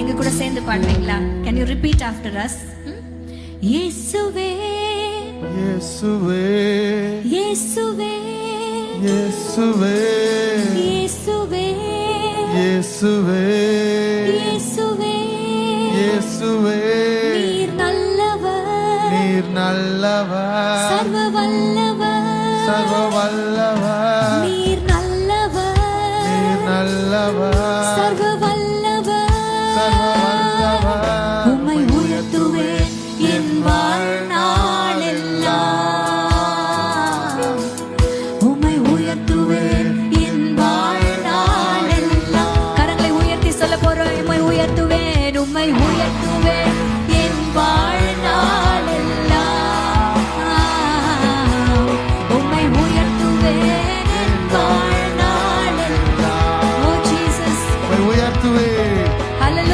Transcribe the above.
எங்க கூட சேர்ந்து பாடுவீங்களா? Can you repeat after us? இயேசுவே இயேசுவே இயேசுவே இயேசுவே இயேசுவே இயேசுவே இயேசுவே இயேசுவே நீர் நல்லவர் நீர் நல்லவர் சர்வ வல்லவர் சர்வ வல்லவர் நீர் நல்லவர் நீர் நல்லவர் சர்வ வல்லவர் சர்வ வல்லவர் உம்மை உயர்த்துவேன் என் வாழ்நாளெல்லாம் உம்மை உயர்த்துவேன் என் வாழ்நாளெல்லாம் கரங்களை உயர்த்தி சொல்ல போறோம் உம்மை உயர்த்துவேன் உம்மை உயர்த்துவேன்